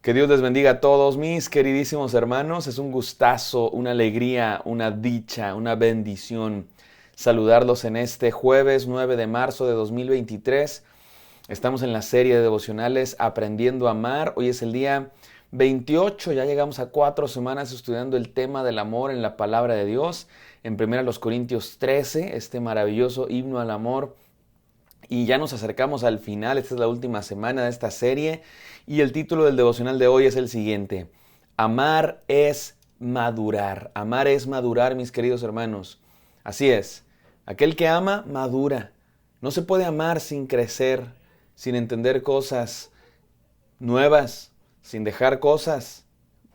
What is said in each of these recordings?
Que Dios les bendiga a todos mis queridísimos hermanos. Es un gustazo, una alegría, una dicha, una bendición saludarlos en este jueves 9 de marzo de 2023. Estamos en la serie de devocionales Aprendiendo a Amar. Hoy es el día 28, ya llegamos a 4 semanas estudiando el tema del amor en la palabra de Dios. En 1 Corintios 13, este maravilloso himno al amor. Y ya nos acercamos al final, esta es la última semana de esta serie y el título del devocional de hoy es el siguiente: Amar es madurar. Amar es madurar, mis queridos hermanos. Así es, aquel que ama, madura. No se puede amar sin crecer, sin entender cosas nuevas, sin dejar cosas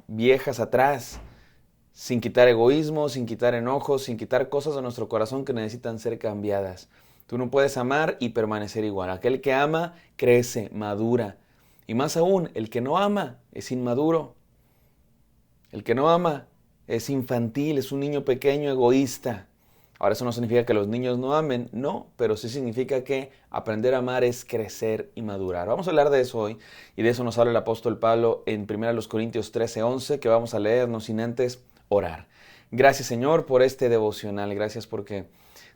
viejas atrás, sin quitar egoísmo, sin quitar enojos, sin quitar cosas de nuestro corazón que necesitan ser cambiadas. Tú no puedes amar y permanecer igual. Aquel que ama, crece, madura. Y más aún, el que no ama es inmaduro. El que no ama es infantil, es un niño pequeño, egoísta. Ahora, eso no significa que los niños no amen, no, pero sí significa que aprender a amar es crecer y madurar. Vamos a hablar de eso hoy, y de eso nos habla el apóstol Pablo en 1 Corintios 13:11, que vamos a leer, no sin antes orar. Gracias, Señor, por este devocional. Gracias porque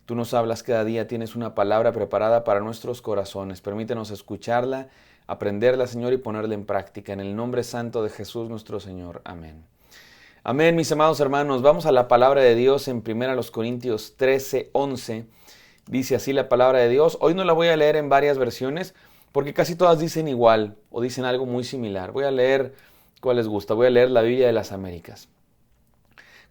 tú nos hablas cada día, tienes una palabra preparada para nuestros corazones. Permítenos escucharla, aprenderla, Señor, y ponerla en práctica. En el nombre santo de Jesús nuestro Señor. Amén. Amén, mis amados hermanos. Vamos a la palabra de Dios en 1 Corintios 13:11. Dice así la palabra de Dios. Hoy no la voy a leer en varias versiones porque casi todas dicen igual o dicen algo muy similar. Voy a leer cuál les gusta. Voy a leer la Biblia de las Américas.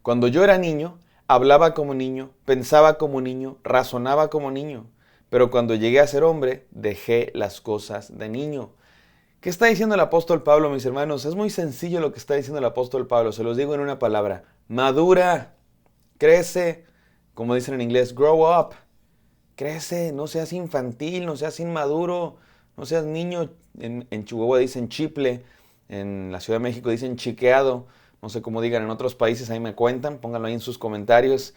Cuando yo era niño, hablaba como niño, pensaba como niño, razonaba como niño. Pero cuando llegué a ser hombre, dejé las cosas de niño. ¿Qué está diciendo el apóstol Pablo, mis hermanos? Es muy sencillo lo que está diciendo el apóstol Pablo. Se los digo en una palabra. Madura, crece, como dicen en inglés, grow up. Crece, no seas infantil, no seas inmaduro, no seas niño. En Chihuahua dicen chiple, en la Ciudad de México dicen chiqueado. No sé cómo digan en otros países, ahí me cuentan, pónganlo ahí en sus comentarios.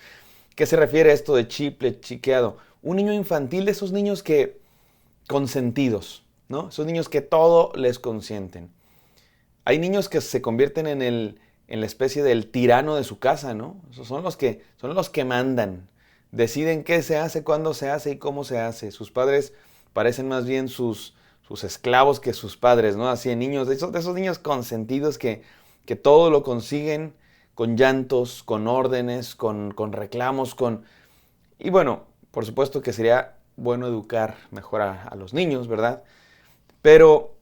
¿Qué se refiere a esto de chiple, chiqueado? Un niño infantil, de esos niños que consentidos, ¿no? Esos niños que todo les consienten. Hay niños que se convierten en la especie del tirano de su casa, ¿no? Esos son los que mandan. Deciden qué se hace, cuándo se hace y cómo se hace. Sus padres parecen más bien sus esclavos que sus padres, ¿no? Así de niños, de esos niños consentidos que todo lo consiguen con llantos, con órdenes, con reclamos, con... Y bueno, por supuesto que sería bueno educar mejor a los niños, ¿verdad? Pero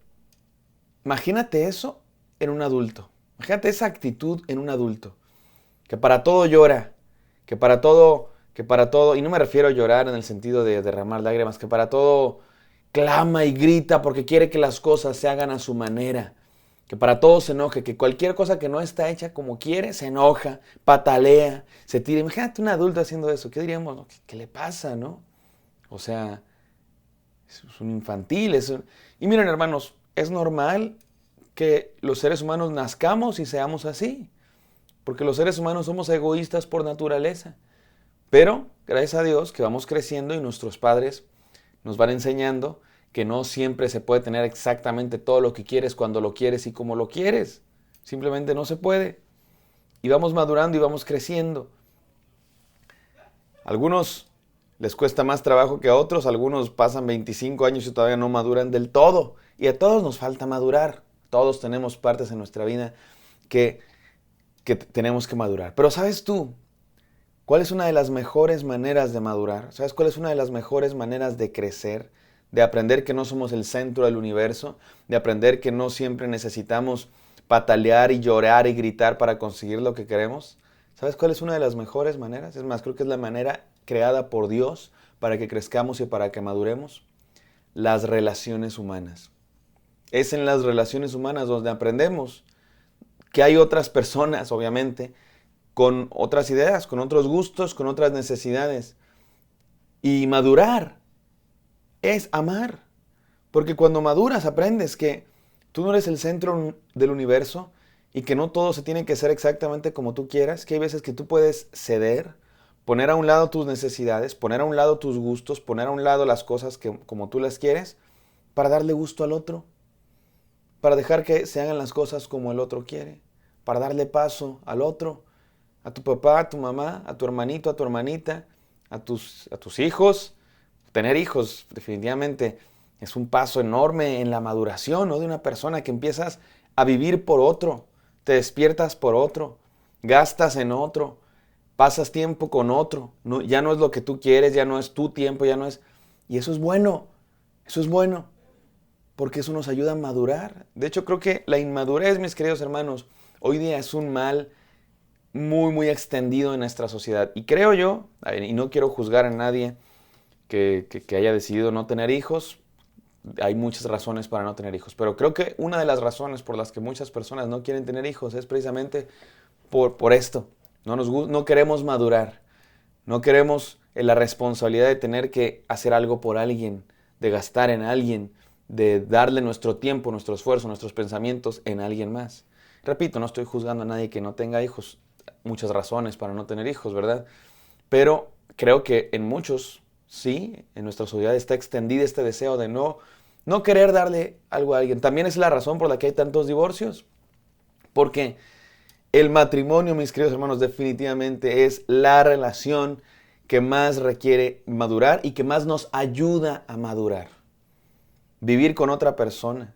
imagínate eso en un adulto. Imagínate esa actitud en un adulto. Que para todo llora. Que para todo, y no me refiero a llorar en el sentido de derramar lágrimas, que para todo clama y grita porque quiere que las cosas se hagan a su manera. Que para todo se enoje, que cualquier cosa que no está hecha como quiere, se enoja, patalea, se tira. Imagínate un adulto haciendo eso. ¿Qué diríamos? ¿No? ¿Qué le pasa, no? O sea, es un infantil. Y miren, hermanos, es normal que los seres humanos nazcamos y seamos así. Porque los seres humanos somos egoístas por naturaleza. Pero, gracias a Dios, que vamos creciendo y nuestros padres nos van enseñando que no siempre se puede tener exactamente todo lo que quieres, cuando lo quieres y como lo quieres. Simplemente no se puede. Y vamos madurando y vamos creciendo. Algunos les cuesta más trabajo que a otros, algunos pasan 25 años y todavía no maduran del todo. Y a todos nos falta madurar. Todos tenemos partes en nuestra vida que, que tenemos que madurar. Pero ¿sabes tú cuál es una de las mejores maneras de madurar? ¿Sabes cuál es una de las mejores maneras de crecer? De aprender que no somos el centro del universo, de aprender que no siempre necesitamos patalear y llorar y gritar para conseguir lo que queremos. ¿Sabes cuál es una de las mejores maneras? Es más, creo que es la manera creada por Dios para que crezcamos y para que maduremos. Las relaciones humanas. Es en las relaciones humanas donde aprendemos que hay otras personas, obviamente, con otras ideas, con otros gustos, con otras necesidades. Y madurar es amar. Porque cuando maduras aprendes que tú no eres el centro del universo y que no todo se tiene que hacer exactamente como tú quieras, que hay veces que tú puedes ceder, poner a un lado tus necesidades, poner a un lado tus gustos, poner a un lado las cosas como tú las quieres para darle gusto al otro. para dejar que se hagan las cosas como el otro quiere, para darle paso al otro, a tu papá, a tu mamá, a tu hermanito, a tu hermanita, a tus hijos. Tener hijos definitivamente es un paso enorme en la maduración, ¿no? De una persona que empiezas a vivir por otro, te despiertas por otro, gastas en otro, pasas tiempo con otro, no, ya no es lo que tú quieres, ya no es tu tiempo, ya no es... Y eso es bueno, porque eso nos ayuda a madurar. De hecho, creo que la inmadurez, mis queridos hermanos, hoy día es un mal muy, muy extendido en nuestra sociedad. Y creo yo, y no quiero juzgar a nadie que haya decidido no tener hijos, hay muchas razones para no tener hijos, pero creo que una de las razones por las que muchas personas no quieren tener hijos es precisamente por esto. No queremos madurar, no queremos la responsabilidad de tener que hacer algo por alguien, de gastar en alguien, de darle nuestro tiempo, nuestro esfuerzo, nuestros pensamientos en alguien más. Repito, no estoy juzgando a nadie que no tenga hijos, muchas razones para no tener hijos, ¿verdad? Pero creo que en muchos, sí, en nuestra sociedad está extendido este deseo de no querer darle algo a alguien. También es la razón por la que hay tantos divorcios, porque el matrimonio, mis queridos hermanos, definitivamente es la relación que más requiere madurar y que más nos ayuda a madurar. Vivir con otra persona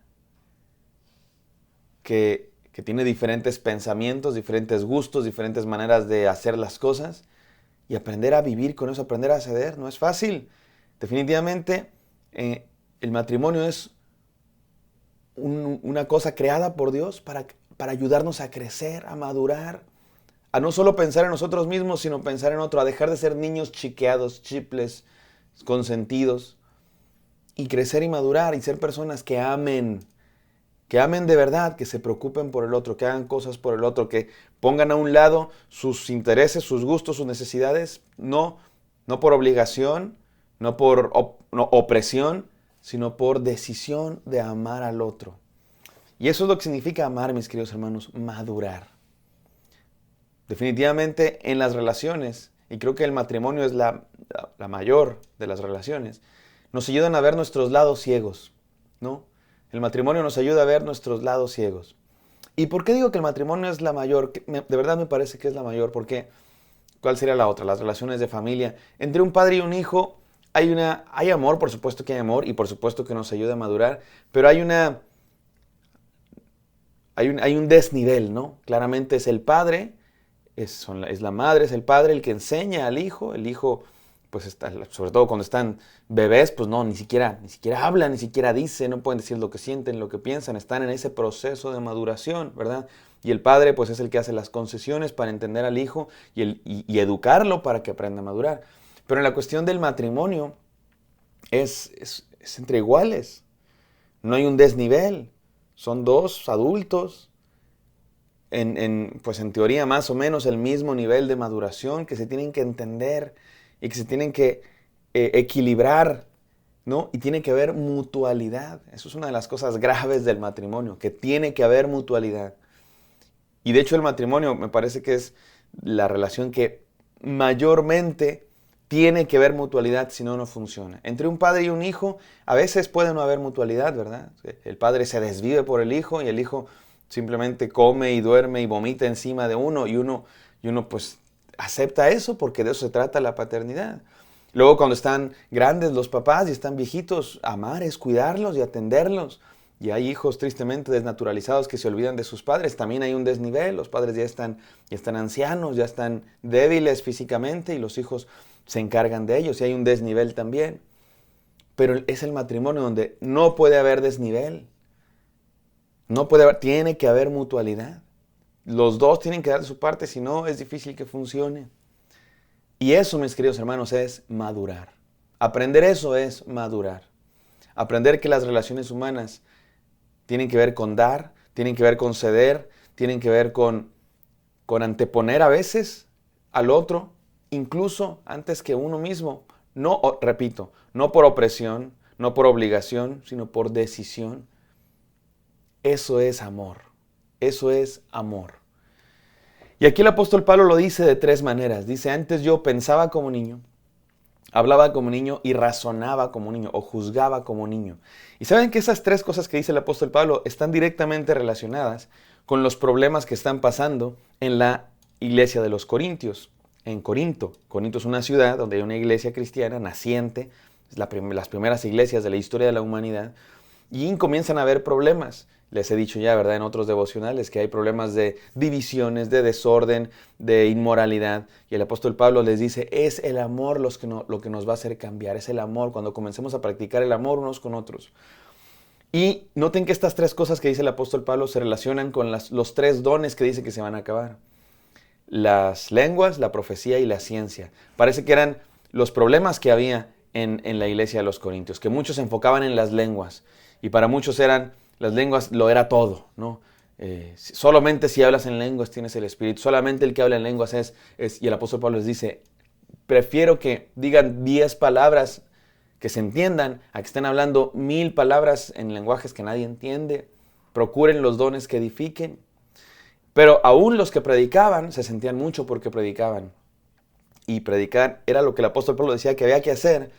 que tiene diferentes pensamientos, diferentes gustos, diferentes maneras de hacer las cosas y aprender a vivir con eso, aprender a ceder, no es fácil. Definitivamente el matrimonio es una cosa creada por Dios para ayudarnos a crecer, a madurar, a no solo pensar en nosotros mismos, sino pensar en otro, a dejar de ser niños chiqueados, chiples, consentidos, y crecer y madurar y ser personas que amen de verdad, que se preocupen por el otro, que hagan cosas por el otro, que pongan a un lado sus intereses, sus gustos, sus necesidades, no por obligación, no por opresión, sino por decisión de amar al otro. Y eso es lo que significa amar, mis queridos hermanos, madurar. Definitivamente en las relaciones, y creo que el matrimonio es la mayor de las relaciones, nos ayudan a ver nuestros lados ciegos, ¿no? El matrimonio nos ayuda a ver nuestros lados ciegos. ¿Y por qué digo que el matrimonio es la mayor? De verdad me parece que es la mayor, porque ¿cuál sería la otra? Las relaciones de familia. Entre un padre y un hijo hay amor, por supuesto que hay amor, y por supuesto que nos ayuda a madurar, pero hay un desnivel, ¿no? Claramente es el padre, es la madre, es el padre el que enseña al hijo. El hijo, pues sobre todo cuando están bebés, pues no, ni siquiera hablan, ni siquiera dicen, no pueden decir lo que sienten, lo que piensan, están en ese proceso de maduración, ¿verdad? Y el padre, pues es el que hace las concesiones para entender al hijo y educarlo para que aprenda a madurar. Pero en la cuestión del matrimonio es entre iguales, no hay un desnivel, son dos adultos, pues en teoría más o menos el mismo nivel de maduración, que se tienen que entender y que se tienen que equilibrar, ¿no? Y tiene que haber mutualidad. Eso es una de las cosas graves del matrimonio, que tiene que haber mutualidad. Y de hecho el matrimonio me parece que es la relación que mayormente tiene que haber mutualidad, si no, no funciona. Entre un padre y un hijo a veces puede no haber mutualidad, ¿verdad? El padre se desvive por el hijo y el hijo simplemente come y duerme y vomita encima de uno y uno pues acepta eso, porque de eso se trata la paternidad. Luego cuando están grandes los papás y están viejitos, amar es cuidarlos y atenderlos. Y hay hijos tristemente desnaturalizados que se olvidan de sus padres. También hay un desnivel, los padres ya están ancianos, ya están débiles físicamente y los hijos se encargan de ellos. Y hay un desnivel también. Pero es el matrimonio donde no puede haber desnivel. Tiene que haber mutualidad. Los dos tienen que dar su parte, si no es difícil que funcione. Y eso, mis queridos hermanos, es madurar. Aprender eso es madurar. Aprender que las relaciones humanas tienen que ver con dar, tienen que ver con ceder, tienen que ver con anteponer a veces al otro, incluso antes que uno mismo. No, repito, no por opresión, no por obligación, sino por decisión. Eso es amor. Eso es amor. Y aquí el apóstol Pablo lo dice de tres maneras. Dice, antes yo pensaba como niño, hablaba como niño y razonaba como niño o juzgaba como niño. Y saben que esas tres cosas que dice el apóstol Pablo están directamente relacionadas con los problemas que están pasando en la iglesia de los Corintios. En Corinto. Corinto es una ciudad donde hay una iglesia cristiana naciente, es las primeras iglesias de la historia de la humanidad, y comienzan a haber problemas. Les he dicho ya, ¿verdad?, en otros devocionales que hay problemas de divisiones, de desorden, de inmoralidad. Y el apóstol Pablo les dice, es el amor lo que nos va a hacer cambiar. Es el amor, cuando comencemos a practicar el amor unos con otros. Y noten que estas tres cosas que dice el apóstol Pablo se relacionan con los tres dones que dice que se van a acabar. Las lenguas, la profecía y la ciencia. Parece que eran los problemas que había en la iglesia de los Corintios, que muchos se enfocaban en las lenguas. Y para muchos las lenguas lo era todo, ¿no? Solamente si hablas en lenguas tienes el Espíritu, solamente el que habla en lenguas y el apóstol Pablo les dice, prefiero que digan 10 palabras que se entiendan a que estén hablando 1000 palabras en lenguajes que nadie entiende. Procuren los dones que edifiquen. Pero aún los que predicaban se sentían mucho porque predicaban. Y predicar era lo que el apóstol Pablo decía que había que hacer,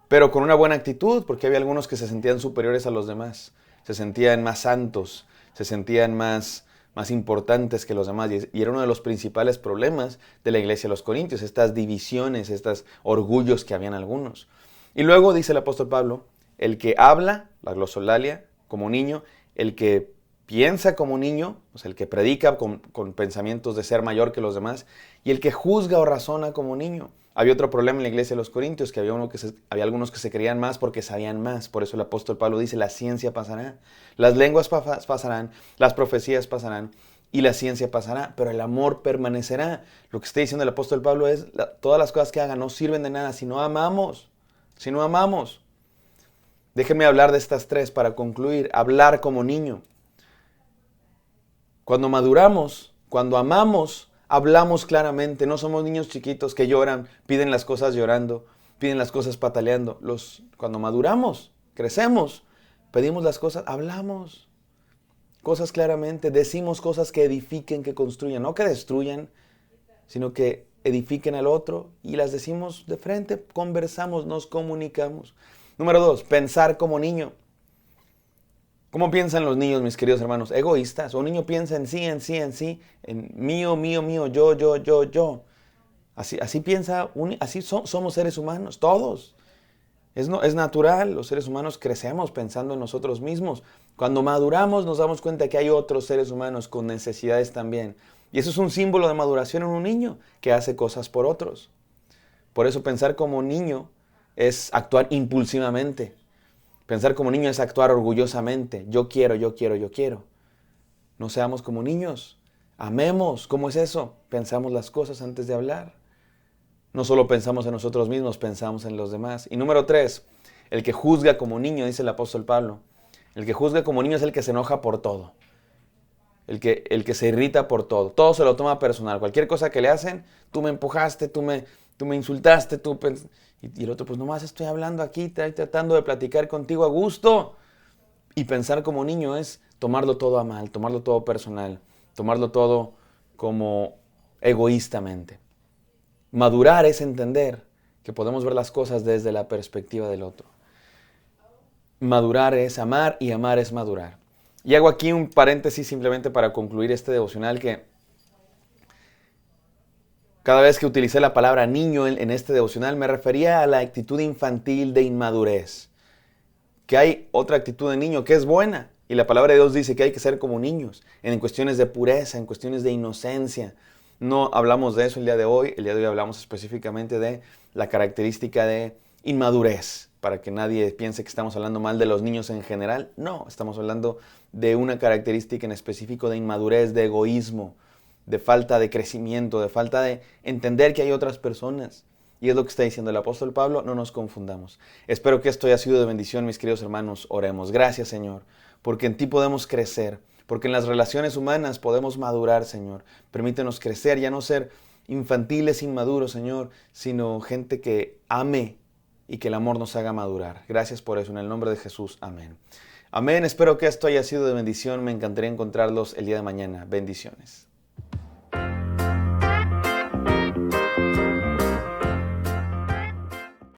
pero con una buena actitud, porque había algunos que se sentían superiores a los demás, se sentían más santos, se sentían más importantes que los demás. Y era uno de los principales problemas de la iglesia de los Corintios, estas divisiones, estos orgullos que habían algunos. Y luego dice el apóstol Pablo, el que habla, la glosolalia, como niño, el que piensa como niño, o sea, el que predica con pensamientos de ser mayor que los demás, y el que juzga o razona como niño. Había otro problema en la iglesia de los Corintios, que había algunos que se creían más porque sabían más. Por eso el apóstol Pablo dice, la ciencia pasará, las lenguas pasarán, las profecías pasarán y la ciencia pasará, pero el amor permanecerá. Lo que está diciendo el apóstol Pablo es, todas las cosas que hagan no sirven de nada si no amamos, si no amamos. Déjenme hablar de estas tres para concluir. Hablar como niño. Cuando maduramos, cuando amamos, hablamos claramente. No somos niños chiquitos que lloran, piden las cosas llorando, piden las cosas pataleando. Cuando maduramos, crecemos, pedimos las cosas, hablamos cosas claramente, decimos cosas que edifiquen, que construyan, no que destruyan, sino que edifiquen al otro y las decimos de frente, conversamos, nos comunicamos. Número 2, pensar como niño. ¿Cómo piensan los niños, mis queridos hermanos? Egoístas. Un niño piensa en sí, en sí, en sí, en mío, mío, mío, yo. Así piensa, así somos seres humanos, todos. Es natural, los seres humanos crecemos pensando en nosotros mismos. Cuando maduramos nos damos cuenta que hay otros seres humanos con necesidades también. Y eso es un símbolo de maduración en un niño que hace cosas por otros. Por eso pensar como niño es actuar impulsivamente. Pensar como niño es actuar orgullosamente. Yo quiero. No seamos como niños. Amemos. ¿Cómo es eso? Pensamos las cosas antes de hablar. No solo pensamos en nosotros mismos, pensamos en los demás. Y número 3, el que juzga como niño, dice el apóstol Pablo. El que juzga como niño es el que se enoja por todo. El que se irrita por todo. Todo se lo toma personal. Cualquier cosa que le hacen, tú me empujaste, tú me insultaste, y el otro, pues nomás estoy hablando aquí, tratando de platicar contigo a gusto. Y pensar como niño es tomarlo todo a mal, tomarlo todo personal, tomarlo todo como egoístamente. Madurar es entender que podemos ver las cosas desde la perspectiva del otro. Madurar es amar y amar es madurar. Y hago aquí un paréntesis simplemente para concluir este devocional que cada vez que utilicé la palabra niño en este devocional me refería a la actitud infantil de inmadurez. Que hay otra actitud de niño que es buena. Y la palabra de Dios dice que hay que ser como niños, en cuestiones de pureza, en cuestiones de inocencia. No hablamos de eso el día de hoy. El día de hoy hablamos específicamente de la característica de inmadurez, para que nadie piense que estamos hablando mal de los niños en general. No, estamos hablando de una característica en específico de inmadurez, de egoísmo, de falta de crecimiento, de falta de entender que hay otras personas. Y es lo que está diciendo el apóstol Pablo, no nos confundamos. Espero que esto haya sido de bendición, mis queridos hermanos. Oremos. Gracias, Señor, porque en ti podemos crecer, porque en las relaciones humanas podemos madurar, Señor. Permítenos crecer, ya no ser infantiles, inmaduros, Señor, sino gente que ame y que el amor nos haga madurar. Gracias por eso, en el nombre de Jesús. Amén. Amén. Espero que esto haya sido de bendición. Me encantaría encontrarlos el día de mañana. Bendiciones.